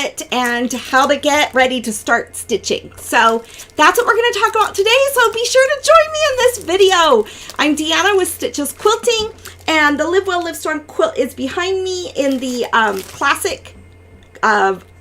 it and how to get ready to start stitching. So that's what we're going to talk about today. So be sure to join me in this video. I'm Deanna with Stitches Quilting, and the Live Well, Live Strong quilt is behind me in the classic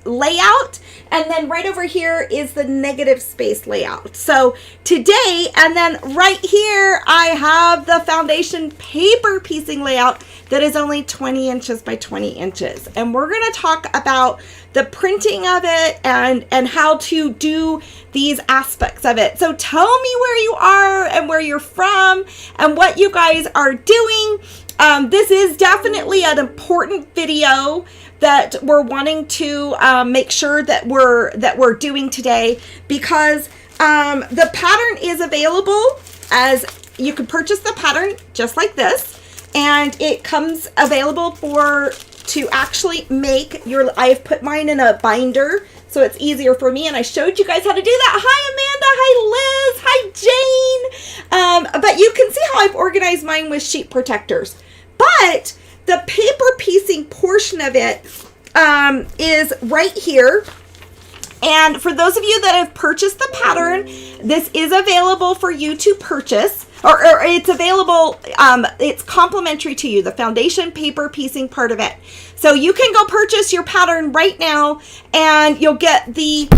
layout, and then right over here is the negative space layout. So today, and then right here, I have the foundation paper piecing layout that is only 20 inches by 20 inches. And we're going to talk about the printing of it and how to do these aspects of it. So tell me where you are and where you're from and what you guys are doing. This is definitely an important video that we're wanting to make sure that we're doing today, because the pattern is available. As you can purchase the pattern just like this, and it comes available to actually make your. I've put mine in a binder so it's easier for me, and I showed you guys how to do that. Hi Amanda, hi Liz, hi Jane. But you can see how I've organized mine with sheet protectors. But the paper piecing portion of it is right here. And for those of you that have purchased the pattern, this is available for you to purchase, or it's available, it's complimentary to you, the foundation paper piecing part of it. So you can go purchase your pattern right now, and you'll get the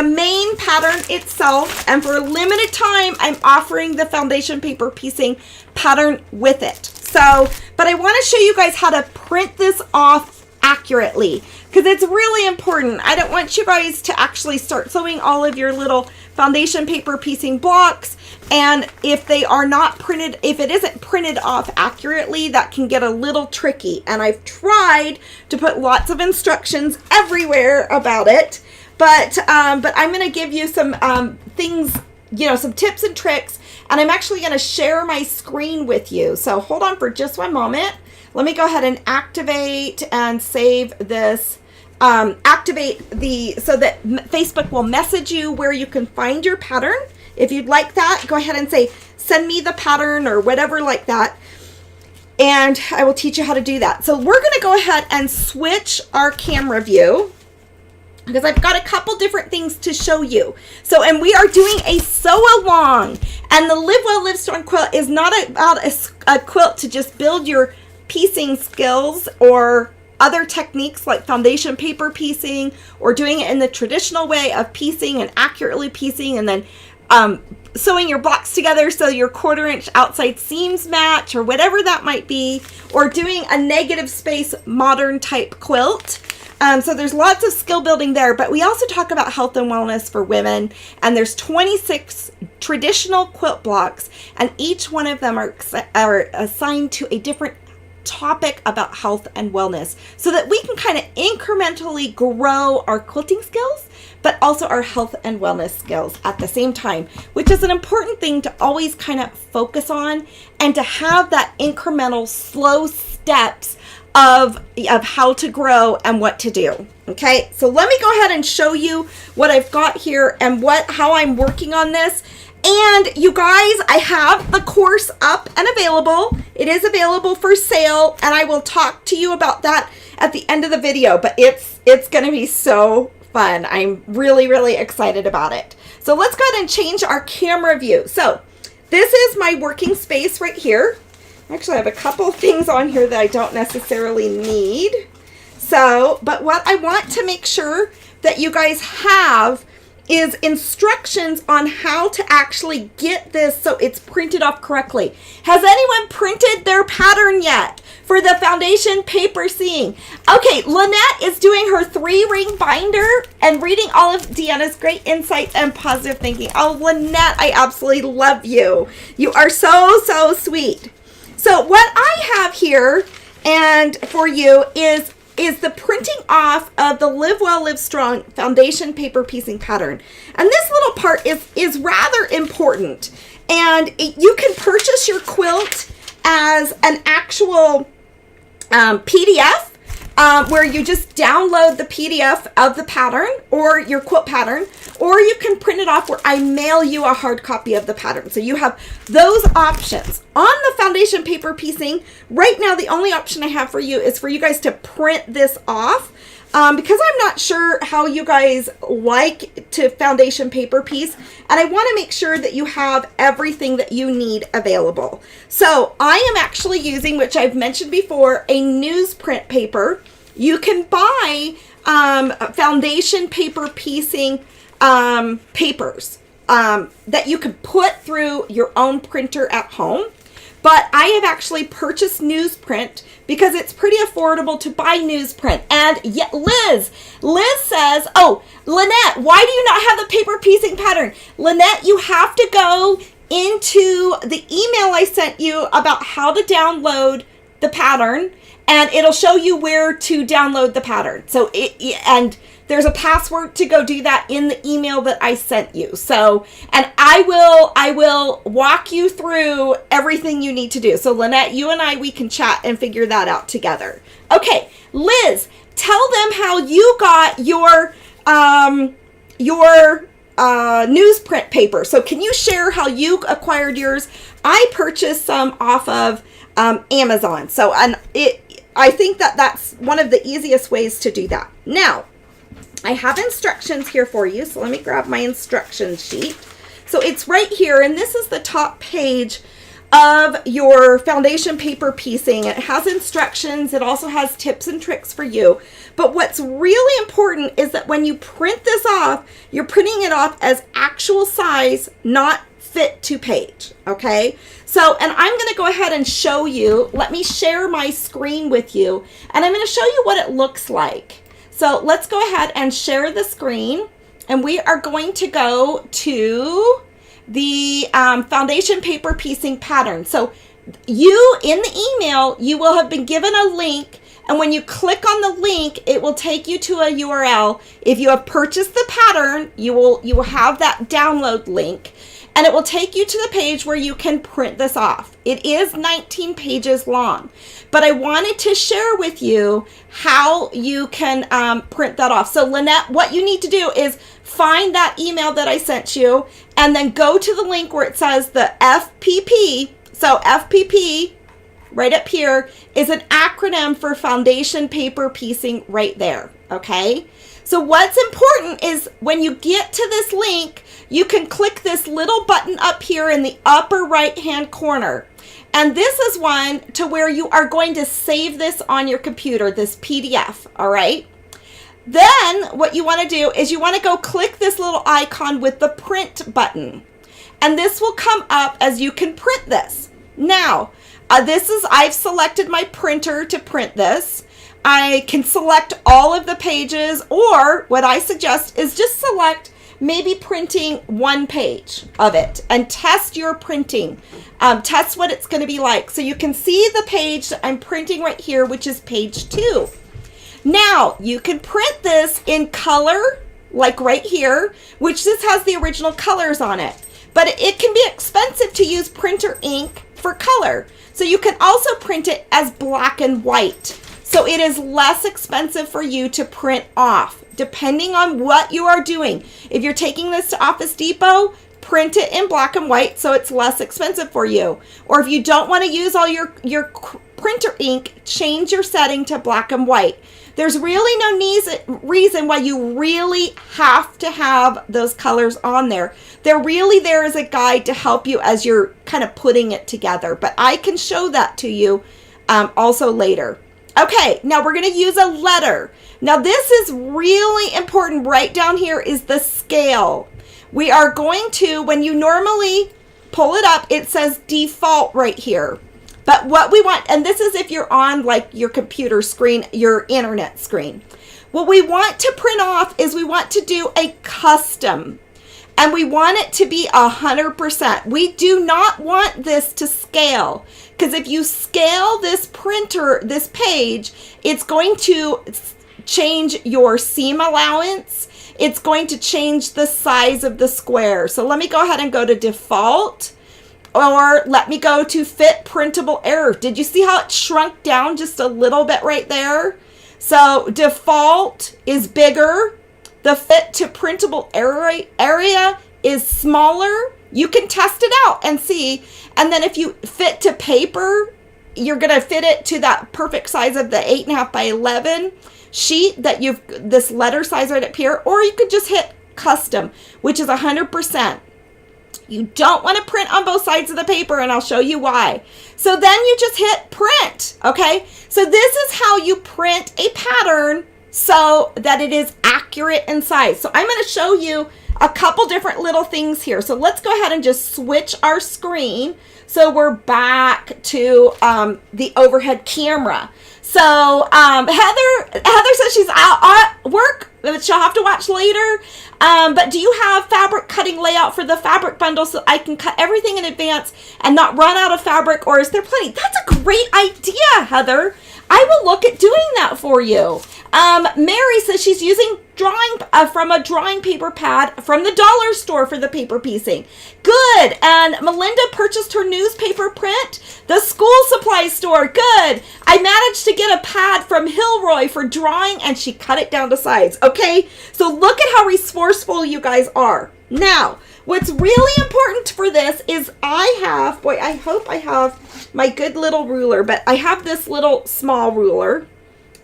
main pattern itself, and for a limited time, I'm offering the foundation paper piecing pattern with it. So, but I want to show you guys how to print this off accurately, because it's really important. I don't want you guys to actually start sewing all of your little foundation paper piecing blocks, and if they are not printed, if it isn't printed off accurately, that can get a little tricky. And I've tried to put lots of instructions everywhere about it, but I'm going to give you some things, some tips and tricks, and I'm actually going to share my screen with you. So hold on for just one moment. Let me go ahead and activate and save this. Activate so that Facebook will message you where you can find your pattern. If you'd like that, go ahead and say, send me the pattern or whatever like that. And I will teach you how to do that. So we're going to go ahead and switch our camera view, because I've got a couple different things to show you. So, and we are doing a sew along, and the Live Well, Live Strong quilt is not about a quilt to just build your piecing skills or other techniques like foundation paper piecing, or doing it in the traditional way of piecing and accurately piecing, and then sewing your blocks together so your 1/4 inch outside seams match, or whatever that might be, or doing a negative space modern type quilt. So there's lots of skill building there, but we also talk about health and wellness for women, and there's 26 traditional quilt blocks, and each one of them are assigned to a different topic about health and wellness, so that we can kind of incrementally grow our quilting skills, but also our health and wellness skills at the same time, which is an important thing to always kind of focus on, and to have that incremental slow steps of how to grow and what to do. Okay, so let me go ahead and show you what I've got here and how I'm working on this. And you guys, I have the course up and available. It is available for sale, and I will talk to you about that at the end of the video, but it's going to be so fun. I'm really, really excited about it. So let's go ahead and change our camera view. So this is my working space right here. Actually, I have a couple things on here that I don't necessarily need. So, but what I want to make sure that you guys have is instructions on how to actually get this so it's printed off correctly. Has anyone printed their pattern yet for the foundation paper seeing? Okay, Lynette is doing her 3-ring binder and reading all of Deanna's great insights and positive thinking. Oh, Lynette, I absolutely love you. You are so, so sweet. So what I have here and for you is the printing off of the Live Well, Live Strong foundation paper piecing pattern. And this little part is rather important. And you can purchase your quilt as an actual PDF, where you just download the PDF of the pattern or your quilt pattern, or you can print it off where I mail you a hard copy of the pattern. So you have those options. On the foundation paper piecing, right now the only option I have for you is for you guys to print this off. because I'm not sure how you guys like to foundation paper piece, and I want to make sure that you have everything that you need available. So I am actually using, which I've mentioned before, a newsprint paper. You can buy foundation paper piecing papers that you can put through your own printer at home. But I have actually purchased newsprint because it's pretty affordable to buy newsprint. And yet Liz says, oh, Lynette, why do you not have the paper piecing pattern? Lynette, you have to go into the email I sent you about how to download the pattern, and it'll show you where to download the pattern. So and there's a password to go do that in the email that I sent you. So, and I will walk you through everything you need to do. So Lynette, you and we can chat and figure that out together. Okay, Liz, tell them how you got your newsprint paper. So can you share how you acquired yours? I purchased some off of Amazon. So, and I think that's one of the easiest ways to do that. Now, I have instructions here for you, so let me grab my instruction sheet. So it's right here, and this is the top page of your foundation paper piecing. It has instructions. It also has tips and tricks for you. But what's really important is that when you print this off, you're printing it off as actual size, not fit to page, okay? So, and I'm going to go ahead and show you. Let me share my screen with you, and I'm going to show you what it looks like. So let's go ahead and share the screen, and we are going to go to the foundation paper piecing pattern. So you, in the email, you will have been given a link, and when you click on the link, it will take you to a URL. If you have purchased the pattern, you will have that download link, and it will take you to the page where you can print this off. It is 19 pages long, but I wanted to share with you how you can print that off. So Lynette, what you need to do is find that email that I sent you, and then go to the link where it says the FPP. So FPP, right up here, is an acronym for foundation paper piecing right there, okay? So what's important is when you get to this link, you can click this little button up here in the upper right-hand corner. And this is one to where you are going to save this on your computer, this PDF, all right? Then what you want to do is you want to go click this little icon with the print button. And this will come up as you can print this. Now, I've selected my printer to print this. I can select all of the pages, or what I suggest is just select maybe printing one page of it and test your printing. Test what it's going to be like. So you can see the page that I'm printing right here, which is page 2. Now, you can print this in color, like right here, which this has the original colors on it. But it can be expensive to use printer ink for color. So you can also print it as black and white. So it is less expensive for you to print off, depending on what you are doing. If you're taking this to Office Depot, print it in black and white so it's less expensive for you. Or if you don't want to use all your printer ink, change your setting to black and white. There's really no reason why you really have to have those colors on there. They're really there as a guide to help you as you're kind of putting it together. But I can show that to you also later. Okay, now we're going to use a letter. Now this is really important. Right down here is the scale. We are going to, when you normally pull it up, it says default right here. But what we want, and this is if you're on like your computer screen, your internet screen. What we want to print off is we want to do a custom. And we want it to be 100%. We do not want this to scale. Because if you scale this page, it's going to change your seam allowance. It's going to change the size of the square. So let me go ahead and go to default. Or let me go to fit printable error. Did you see how it shrunk down just a little bit right there? So default is bigger. The fit to printable area is smaller. You can test it out and see. And then if you fit to paper you're going to fit it to that perfect size of the 8.5 by 11 sheet that you've, this letter size right up here, or you could just hit custom, which is 100%. You don't want to print on both sides of the paper, and I'll show you why. So then you just hit print, okay? So this is how you print a pattern so that it is accurate in size. So I'm going to show you a couple different little things here. So let's go ahead and just switch our screen. So we're back to the overhead camera. So Heather says she's out at work, that she'll have to watch later. But do you have fabric cutting layout for the fabric bundle so I can cut everything in advance and not run out of fabric, or is there plenty? That's a great idea, Heather. I will look at doing that for you. Mary says she's using drawing from a drawing paper pad from the dollar store for the paper piecing. Good. And Melinda purchased her newspaper print, the school supply store. Good. I managed to get a pad from Hilroy for drawing, and she cut it down to size. Okay, so look at how resourceful you guys are. Now, what's really important for this is I have, boy, I hope I have my good little ruler, but I have this little small ruler.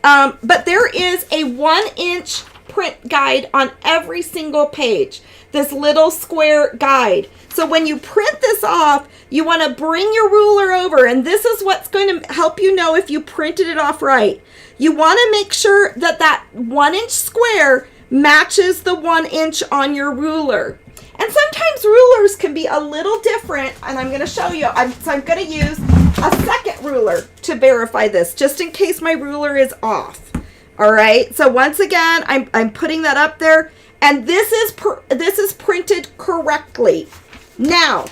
But there is a 1-inch print guide on every single page, this little square guide. So when you print this off, you want to bring your ruler over, and this is what's going to help you know if you printed it off right. You want to make sure that that 1-inch square matches the 1 inch on your ruler. And sometimes rulers can be a little different, and I'm going to show you. So I'm going to use a second ruler to verify this, just in case my ruler is off. All right. So once again, I'm putting that up there, and this is printed correctly. Now,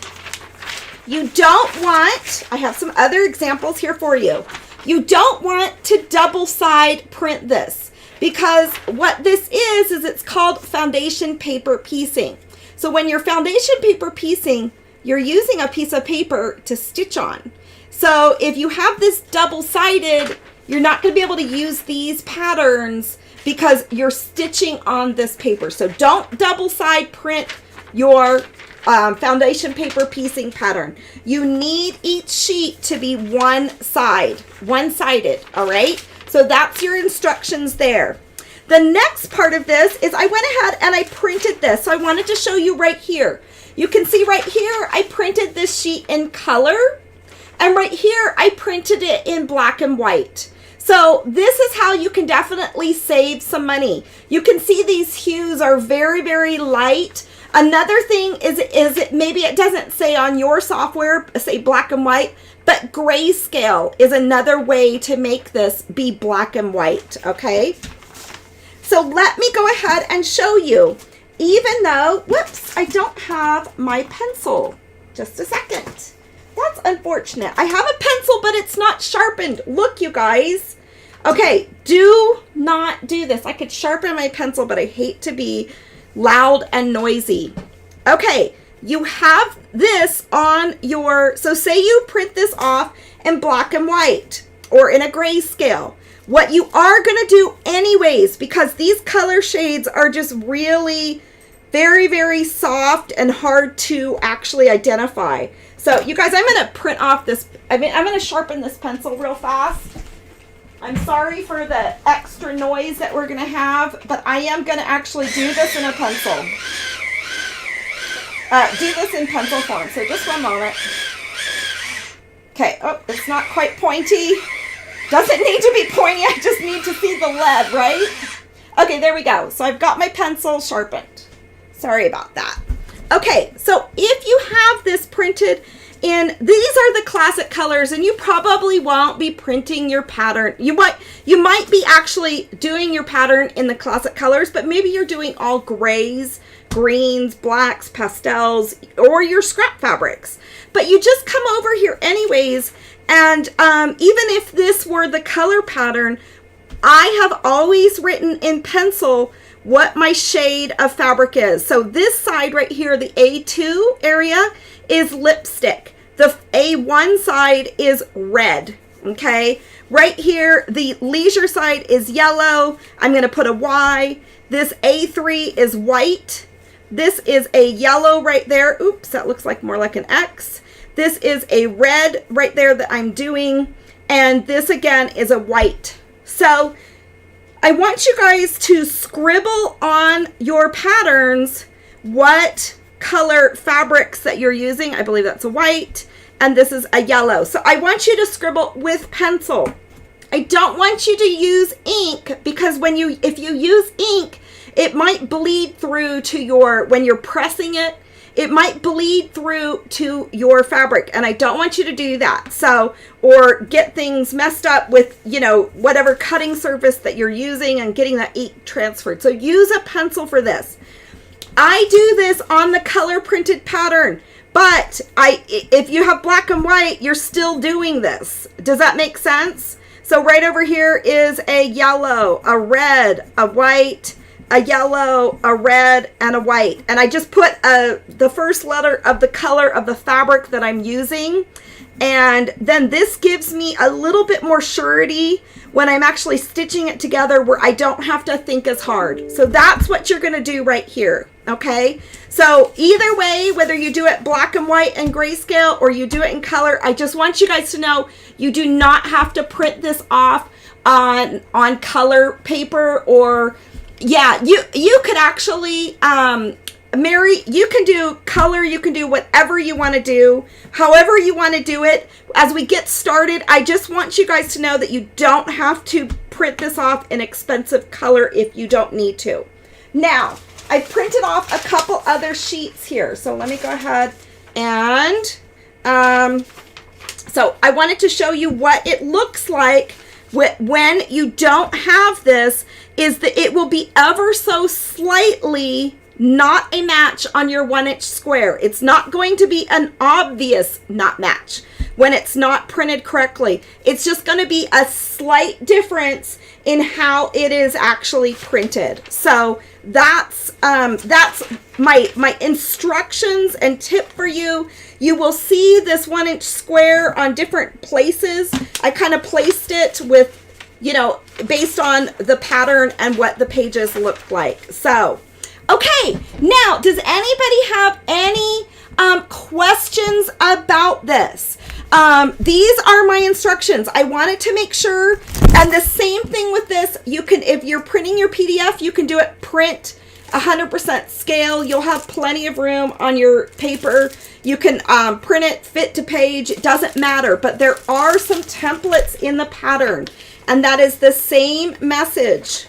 you don't want, I have some other examples here for you. You don't want to double side print this, because what this is it's called foundation paper piecing. So when you're foundation paper piecing, you're using a piece of paper to stitch on. So if you have this double-sided, you're not going to be able to use these patterns because you're stitching on this paper. So don't double-side print your foundation paper piecing pattern. You need each sheet to be one-sided, all right? So that's your instructions there. The next part of this is I went ahead and I printed this. So I wanted to show you right here. You can see right here, I printed this sheet in color. And right here, I printed it in black and white. So this is how you can definitely save some money. You can see these hues are very, very light. Another thing is maybe it doesn't say on your software, say black and white, but grayscale is another way to make this be black and white, okay? So let me go ahead and show you, even though, whoops, I don't have my pencil. Just a second. That's unfortunate. I have a pencil, but it's not sharpened. Look, you guys. Okay, do not do this. I could sharpen my pencil, but I hate to be loud and noisy. Okay, you have this on your, so say you print this off in black and white or in a grayscale. What you are going to do anyways, because these color shades are just really very, very soft and hard to actually identify. So you guys, I'm going to print off this, I'm going to sharpen this pencil real fast. I'm sorry for the extra noise that we're going to have, but I am going to actually do this in a pencil. Do this in pencil form. So just one moment. Okay. Oh, it's not quite pointy. Doesn't need to be pointy. I just need to see the lead, right? Okay, there we go. So I've got my pencil sharpened. Sorry about that. Okay, so if you have this printed in, these are the classic colors, and you probably won't be printing your pattern. You might be actually doing your pattern in the classic colors, but maybe you're doing all grays, greens, blacks, pastels, or your scrap fabrics. But you just come over here anyways, and even if this were the color pattern, I have always written in pencil what my shade of fabric is. So this side right here, the A2 area, is lipstick. The A1 side is red, okay? Right here, the leisure side is yellow. I'm going to put a Y. This A3 is white. This is a yellow right there. Oops, that looks like more like an X. This is a red right there that I'm doing. And this again is a white. So I want you guys to scribble on your patterns what color fabrics that you're using. I believe that's a white, and this is a yellow. So I want you to scribble with pencil. I don't want you to use ink, because if you use ink, it might bleed through to when you're pressing it, it might bleed through to your fabric, and I don't want you to do that. So, or get things messed up with, whatever cutting surface that you're using and getting that ink transferred. So use a pencil for this. I do this on the color printed pattern, but if you have black and white, you're still doing this. Does that make sense? So right over here is a yellow, a red, a white, a yellow, a red, and a white. And I just put the first letter of the color of the fabric that I'm using. And then this gives me a little bit more surety when I'm actually stitching it together, where I don't have to think as hard. So that's what you're going to do right here. Okay. So either way, whether you do it black and white and grayscale or you do it in color, I just want you guys to know you do not have to print this off on color paper. Or yeah, you could actually, Mary, you can do color, you can do whatever you want to do, however you want to do it. As we get started, I just want you guys to know that you don't have to print this off in expensive color if you don't need to. Now, I printed off a couple other sheets here. So let me go ahead and, so I wanted to show you what it looks like when you don't have this, is that it will be ever so slightly not a match on your 1-inch square. It's not going to be an obvious not match when it's not printed correctly. It's just going to be a slight difference in how it is actually printed. So that's my instructions and tip for you. You will see this 1-inch square on different places. I kind of placed it with, based on the pattern and what the pages look like. So, okay, now, does anybody have any questions about this? These are my instructions. I wanted to make sure, and the same thing with this, you can, if you're printing your PDF, you can do it print 100% scale. You'll have plenty of room on your paper. You can print it fit to page. It doesn't matter, but there are some templates in the pattern, and that is the same message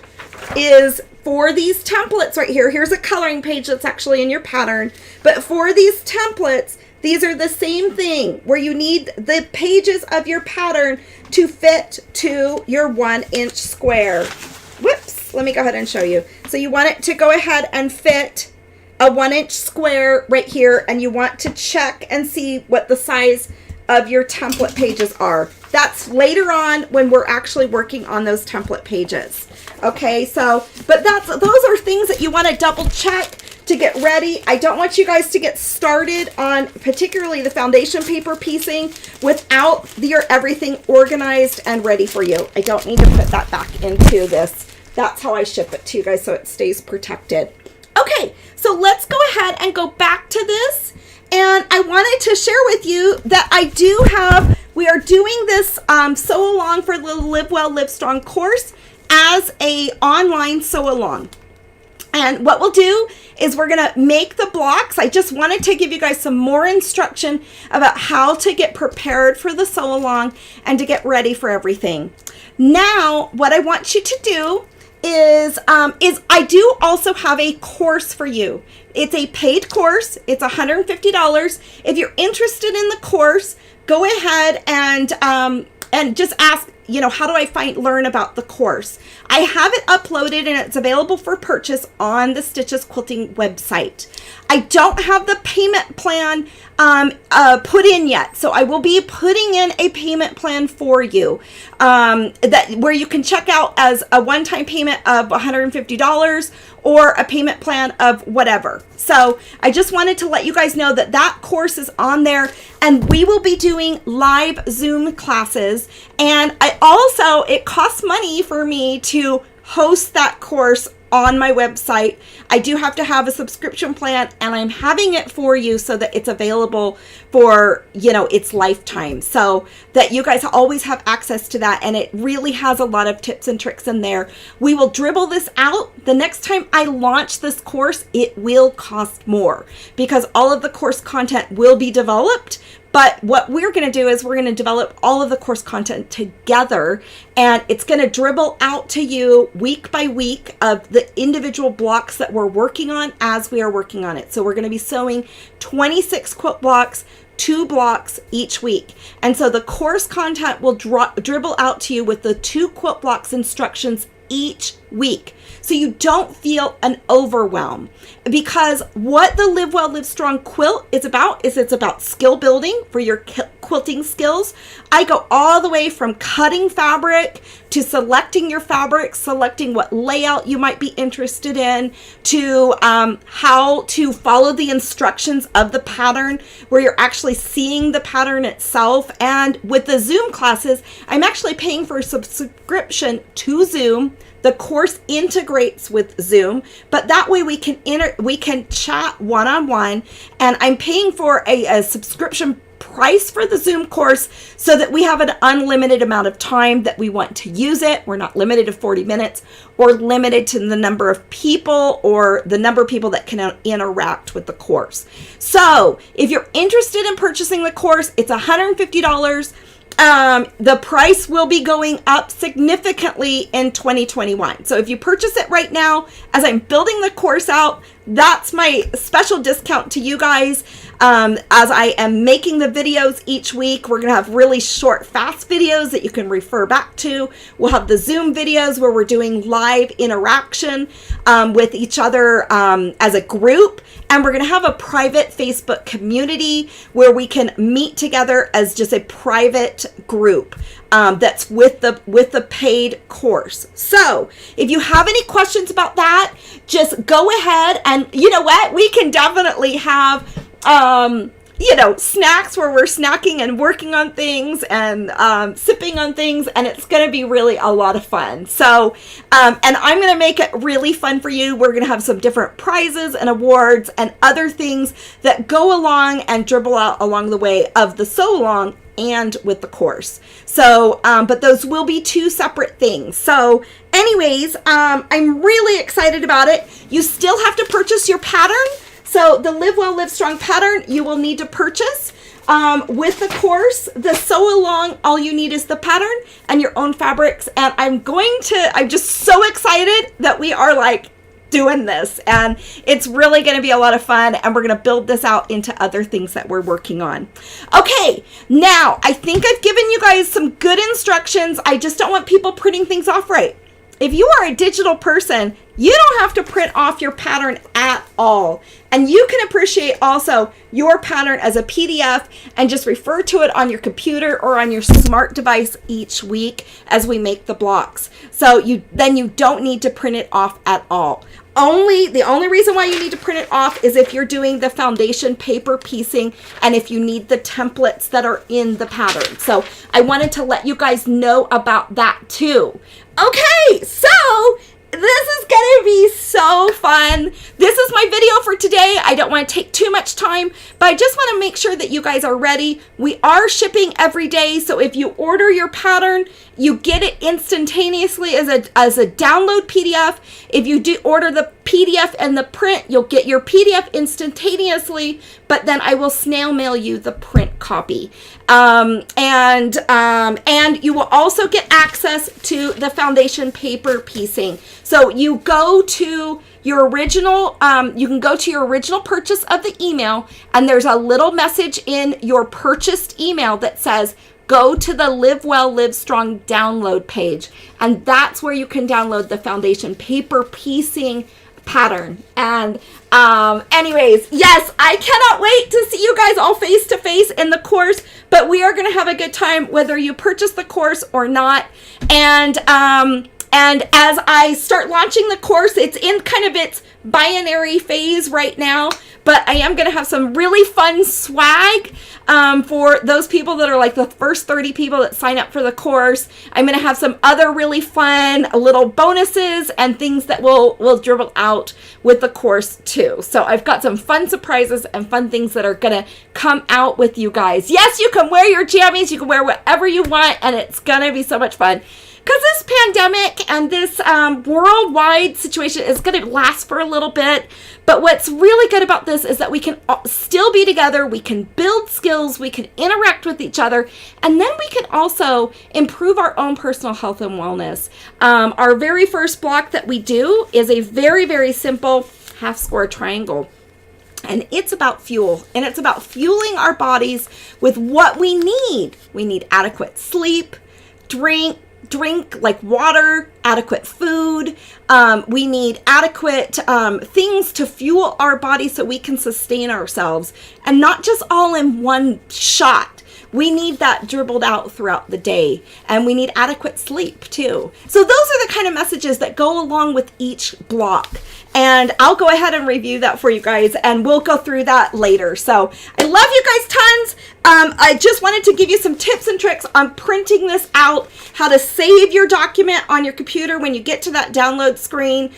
is for these templates right here. Here's a coloring page that's actually in your pattern, but for these templates, these are the same thing, where you need the pages of your pattern to fit to your 1-inch square. Whoops, let me go ahead and show you. So you want it to go ahead and fit a 1-inch square right here, and you want to check and see what the size of your template pages are. That's later on when we're actually working on those template pages. Okay, so, but those are things that you want to double check to get ready. I don't want you guys to get started on particularly the foundation paper piecing without your everything organized and ready for you. I don't need to put that back into this. That's how I ship it to you guys, so it stays protected. Okay, so let's go ahead and go back to this. And I wanted to share with you that we are doing this sew along for the Live Well, Live Strong course as a online sew along. And what we'll do is we're going to make the blocks. I just wanted to give you guys some more instruction about how to get prepared for the sew along and to get ready for everything. Now, what I want you to do is I do also have a course for you. It's a paid course. It's $150. If you're interested in the course, go ahead and just ask, how do I learn about the course? I have it uploaded and it's available for purchase on the Stitches Quilting website. I don't have the payment plan put in yet, so I will be putting in a payment plan for you where you can check out as a one-time payment of $150 or a payment plan of whatever. So I just wanted to let you guys know that that course is on there, and we will be doing live Zoom classes. And it costs money for me to host that course on my website. I do have to have a subscription plan, and I'm having it for you so that it's available for, its lifetime, so that you guys always have access to that. And it really has a lot of tips and tricks in there. We will dribble this out. The next time I launch this course, it will cost more because all of the course content will be developed. But what we're going to do is we're going to develop all of the course content together, and it's going to dribble out to you week by week of the individual blocks that we're working on as we are working on it. So we're going to be sewing 26 quilt blocks, 2 blocks each week. And so the course content will dribble out to you with the 2 quilt blocks instructions each week, so you don't feel an overwhelm. Because what the Live Well, Live Strong quilt is about is it's about skill building for your quilting skills. I go all the way from cutting fabric to selecting your fabric, selecting what layout you might be interested in, to how to follow the instructions of the pattern, where you're actually seeing the pattern itself. And with the Zoom classes, I'm actually paying for a subscription to Zoom. The course integrates with Zoom, but that way we can chat one-on-one, and I'm paying for a subscription price for the Zoom course so that we have an unlimited amount of time that we want to use it. We're not limited to 40 minutes or limited to the number of people or the number of people that can interact with the course. So if you're interested in purchasing the course, it's $150. The price will be going up significantly in 2021. So if you purchase it right now, as I'm building the course out, that's my special discount to you guys. As I am making the videos each week, we're going to have really short, fast videos that you can refer back to. We'll have the Zoom videos where we're doing live interaction with each other as a group. And we're going to have a private Facebook community where we can meet together as just a private group that's with the paid course. So if you have any questions about that, just go ahead, and you know what? We can definitely have snacks where we're snacking and working on things and sipping on things, and it's going to be really a lot of fun. So, and I'm going to make it really fun for you. We're going to have some different prizes and awards and other things that go along and dribble out along the way of the sew along and with the course. So, but those will be 2 separate things. So anyways, I'm really excited about it. You still have to purchase your pattern. So the Live Well, Live Strong pattern, you will need to purchase with the course. The sew along, all you need is the pattern and your own fabrics. And I'm just so excited that we are doing this, and it's really going to be a lot of fun, and we're going to build this out into other things that we're working on. Okay, now I think I've given you guys some good instructions. I just don't want people printing things off right. If you are a digital person, you don't have to print off your pattern at all. And you can appreciate also your pattern as a PDF and just refer to it on your computer or on your smart device each week as we make the blocks. So then you don't need to print it off at all. The only reason why you need to print it off is if you're doing the foundation paper piecing and if you need the templates that are in the pattern. So I wanted to let you guys know about that too. Okay, so this is going to be so fun. This is my video for today. I don't want to take too much time, but I just want to make sure that you guys are ready. We are shipping every day, so if you order your pattern, you get it instantaneously as a download PDF. If you do order the PDF and the print, you'll get your PDF instantaneously, but then I will snail mail you the print copy. And you will also get access to the foundation paper piecing. So you go to your original, you can go to your original purchase of the email, and there's a little message in your purchased email that says, go to the Live Well, Live Strong download page. And that's where you can download the foundation paper piecing pattern. And anyways, yes, I cannot wait to see you guys all face to face in the course, but we are going to have a good time whether you purchase the course or not. And And as I start launching the course, it's in kind of its binary phase right now, but I am going to have some really fun swag for those people that are like the first 30 people that sign up for the course. I'm going to have some other really fun little bonuses and things that will dribble out with the course too. So I've got some fun surprises and fun things that are going to come out with you guys. Yes, you can wear your jammies, you can wear whatever you want, and it's going to be so much fun. Because this pandemic and this worldwide situation is going to last for a little bit. But what's really good about this is that we can still be together. We can build skills. We can interact with each other. And then we can also improve our own personal health and wellness. Our very first block that we do is a very, very simple half square triangle. And it's about fuel. And it's about fueling our bodies with what we need. We need adequate sleep, drink like water, adequate food. We need adequate things to fuel our body so we can sustain ourselves, and not just all in one shot. We need that dribbled out throughout the day, and we need adequate sleep too. So those are the kind of messages that go along with each block. And I'll go ahead and review that for you guys, and we'll go through that later. So I love you guys tons. I just wanted to give you some tips and tricks on printing this out, how to save your document on your computer when you get to that download screen.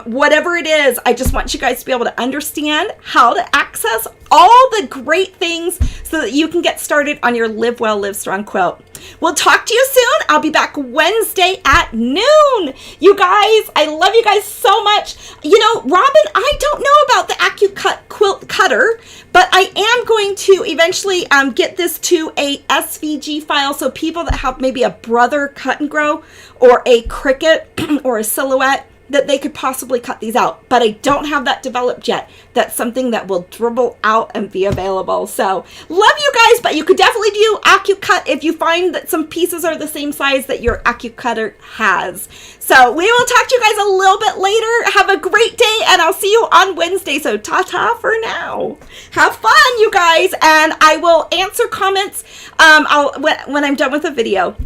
Whatever it is, I just want you guys to be able to understand how to access all the great things so that you can get started on your Live Well, Live Strong quilt. We'll talk to you soon. I'll be back Wednesday at noon. You guys, I love you guys so much. You know, Robin, I don't know about the AccuCut quilt cutter, but I am going to eventually get this to a SVG file, so people that have maybe a Brother Cut and Grow or a Cricut or a Silhouette, that they could possibly cut these out, but I don't have that developed yet. That's something that will dribble out and be available. So love you guys, but you could definitely do AccuCut if you find that some pieces are the same size that your AccuCutter has. So we will talk to you guys a little bit later. Have a great day, and I'll see you on Wednesday. So ta-ta for now. Have fun, you guys, and I will answer comments when I'm done with the video.